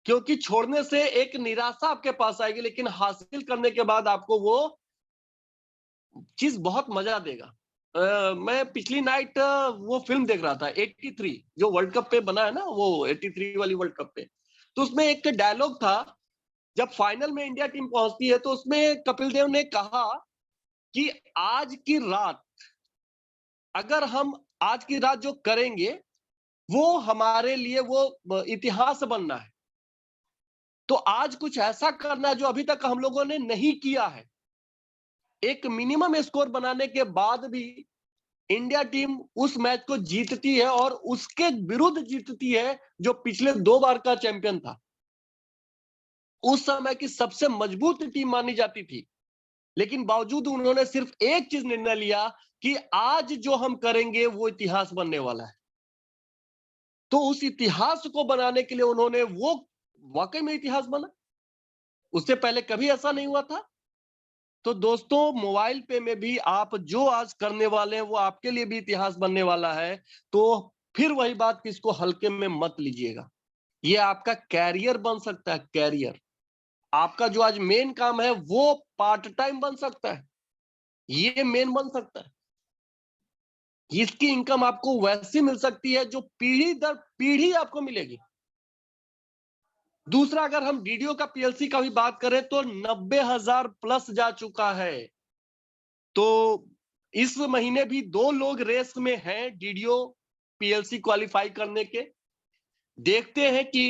क्योंकि छोड़ने से एक निराशा आपके पास आएगी, लेकिन हासिल करने के बाद आपको वो चीज बहुत मजा देगा। मैं पिछली नाइट वो फिल्म देख रहा था 83, जो वर्ल्ड कप पे बना है ना, वो 83 वाली वर्ल्ड कप पे। तो उसमें एक डायलॉग था, जब फाइनल में इंडिया टीम पहुंचती है तो उसमें कपिल देव ने कहा कि आज की रात, अगर हम आज की रात जो करेंगे वो हमारे लिए वो इतिहास बनना है। तो आज कुछ ऐसा करना है जो अभी तक हम लोगों ने नहीं किया है। एक मिनिमम स्कोर बनाने के बाद भी इंडिया टीम उस मैच को जीतती है और उसके विरुद्ध जीतती है जो पिछले 2 बार का चैंपियन था। उस समय की सबसे मजबूत टीम मानी जाती थी, लेकिन बावजूद उन्होंने सिर्फ एक चीज निर्णय लिया कि आज जो हम करेंगे वो इतिहास बनने वाला है। तो उस इतिहास को बनाने के लिए उन्होंने वो वाकई में इतिहास बना, उससे पहले कभी ऐसा नहीं हुआ था। तो दोस्तों, मोबाइल पे में भी आप जो आज करने वाले हैं वो आपके लिए भी इतिहास बनने वाला है। तो फिर वही बात कि इसको हल्के में मत लीजिएगा, ये आपका कैरियर बन सकता है। कैरियर आपका जो आज मेन काम है वो पार्ट टाइम बन सकता है, ये मेन बन सकता है। इसकी इनकम आपको वैसी मिल सकती है जो पीढ़ी दर पीढ़ी आपको मिलेगी। दूसरा, अगर हम डीडीओ का पीएलसी का भी बात करें तो 90,000 प्लस जा चुका है। तो इस महीने भी 2 लोग रेस में हैं डीडीओ पीएलसी क्वालिफाई करने के। देखते हैं कि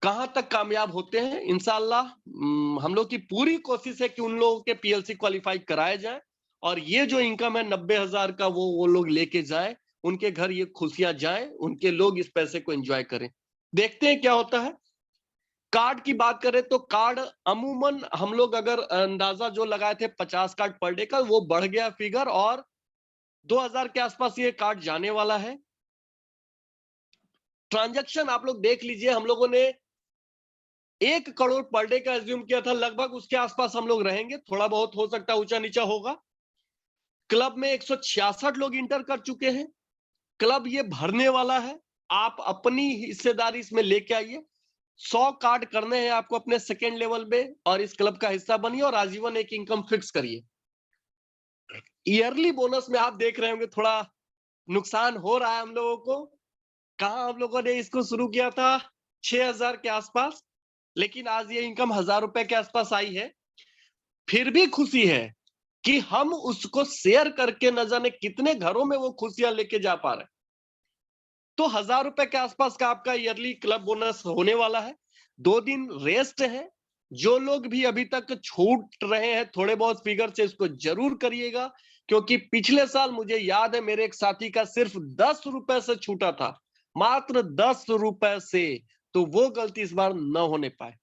कहां तक कामयाब होते हैं। इंशाल्लाह हम लोग की पूरी कोशिश है कि उन लोगों के पीएलसी क्वालिफाई कराए जाए और ये जो इनकम है 90,000 का वो लोग लेके जाए, उनके घर ये खुशियां जाए, उनके लोग इस पैसे को एंजॉय करें। देखते हैं क्या होता है। कार्ड की बात करें तो कार्ड अमूमन हम लोग अगर अंदाजा जो लगाए थे 50 कार्ड पर डे का, वो बढ़ गया फिगर और 2000 के आसपास ये कार्ड जाने वाला है। ट्रांजैक्शन आप लोग देख लीजिए, हम लोगों ने 1 करोड़ पर डे का एज्यूम किया था, लगभग उसके आसपास हम लोग रहेंगे, थोड़ा बहुत हो सकता है ऊंचा नीचा होगा। क्लब में 166 लोग इंटर कर चुके हैं। क्लब ये भरने वाला है, आप अपनी हिस्सेदारी इसमें लेके आइए। 100 कार्ड करने हैं आपको अपने सेकेंड लेवल में और इस क्लब का हिस्सा बनिए और आजीवन एक इनकम फिक्स करिए। ईयरली बोनस में आप देख रहे होंगे थोड़ा नुकसान हो रहा है हम लोगों को। कहां हम लोगों ने इसको शुरू किया था 6,000 के आसपास, लेकिन आज ये इनकम 1,000 रुपए के आसपास आई है। फिर भी खुशी है कि हम उसको शेयर करके न जाने कितने घरों में वो खुशियां लेके जा पा रहे हैं। तो 1,000 रुपए के आसपास का आपका ईयरली क्लब बोनस होने वाला है। 2 दिन रेस्ट है। जो लोग भी अभी तक छूट रहे हैं थोड़े बहुत फिगर से, इसको जरूर करिएगा, क्योंकि पिछले साल मुझे याद है मेरे एक साथी का सिर्फ 10 रुपए से छूटा था, मात्र 10 रुपए से। तो वो गलती इस बार न होने पाए।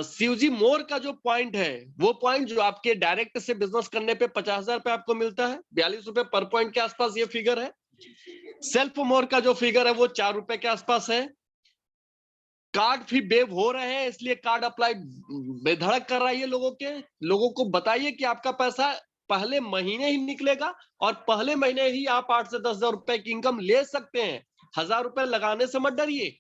शिवजी मोर का जो पॉइंट है, वो पॉइंट जो आपके डायरेक्ट से बिजनेस करने पे 50,000 रुपए आपको मिलता है, 42 रुपए पर पॉइंट के आसपास ये फिगर है। सेल्फ मोर का जो फिगर है वो 4 रुपए के आसपास है। कार्ड भी वेव हो रहे हैं, इसलिए कार्ड अप्लाई बेधड़क कर रही है लोगों को बताइए कि आपका पैसा पहले महीने ही निकलेगा और पहले महीने ही आप 8 से 10,000 रुपए की इनकम ले सकते हैं। 1,000 रुपए लगाने से मत डरिए।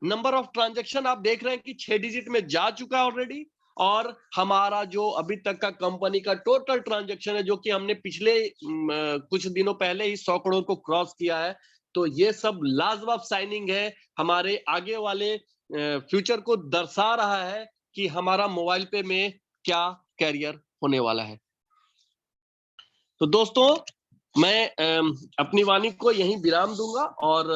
नंबर ऑफ ट्रांजैक्शन आप देख रहे हैं कि 6 डिजिट में जा चुका है ऑलरेडी, और हमारा जो अभी तक का कंपनी का टोटल ट्रांजैक्शन है, जो कि हमने पिछले कुछ दिनों पहले ही 100 करोड़ को क्रॉस किया है। तो ये सब लाजवाब साइनिंग है, हमारे आगे वाले फ्यूचर को दर्शा रहा है कि हमारा मोबाइल पे में क्या कैरियर होने वाला है। तो दोस्तों, मैं अपनी वाणी को यहीं विराम दूंगा और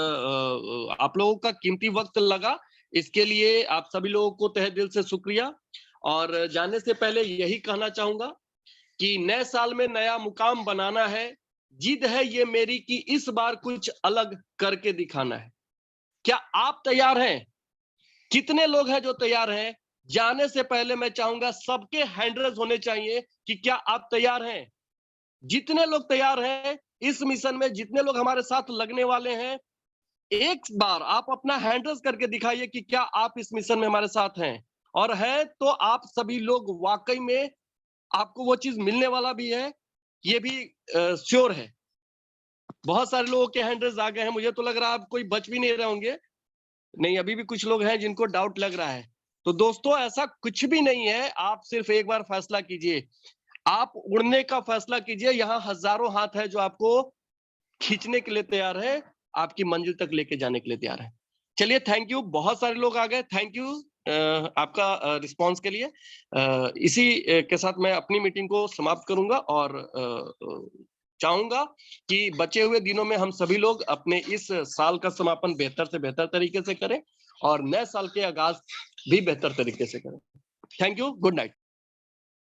आप लोगों का कीमती वक्त लगा, इसके लिए आप सभी लोगों को तहे दिल से शुक्रिया। और जाने से पहले यही कहना चाहूंगा कि नए साल में नया मुकाम बनाना है। जिद है ये मेरी कि इस बार कुछ अलग करके दिखाना है। क्या आप तैयार हैं? कितने लोग हैं जो तैयार हैं? जाने से पहले मैं चाहूंगा सबके हैंड रेज होने चाहिए कि क्या आप तैयार हैं। जितने लोग तैयार हैं इस मिशन में, जितने लोग हमारे साथ लगने वाले हैं, एक बार आप अपना हैंड रेज करके दिखाइए कि क्या आप इस मिशन में हमारे साथ हैं। और है तो आप सभी लोग वाकई में आपको वो चीज मिलने वाला भी है, ये भी श्योर है। बहुत सारे लोगों के हैंड रेज आ गए हैं, मुझे तो लग रहा है आप कोई बच भी नहीं रहे होंगे। नहीं, अभी भी कुछ लोग हैं जिनको डाउट लग रहा है। तो दोस्तों, ऐसा कुछ भी नहीं है, आप सिर्फ एक बार फैसला कीजिए, आप उड़ने का फैसला कीजिए। यहाँ हजारों हाथ है जो आपको खींचने के लिए तैयार है। आपकी मंजिल तक लेके जाने के लिए तैयार है। चलिए, थैंक यू, बहुत सारे लोग आ गए, थैंक यू आपका रिस्पॉन्स के लिए। इसी के साथ मैं अपनी मीटिंग को समाप्त करूंगा और चाहूंगा कि बचे हुए दिनों में हम सभी लोग अपने इस साल का समापन बेहतर से बेहतर तरीके से करें और नए साल के आगाज भी बेहतर तरीके से करें। Thank you, good night.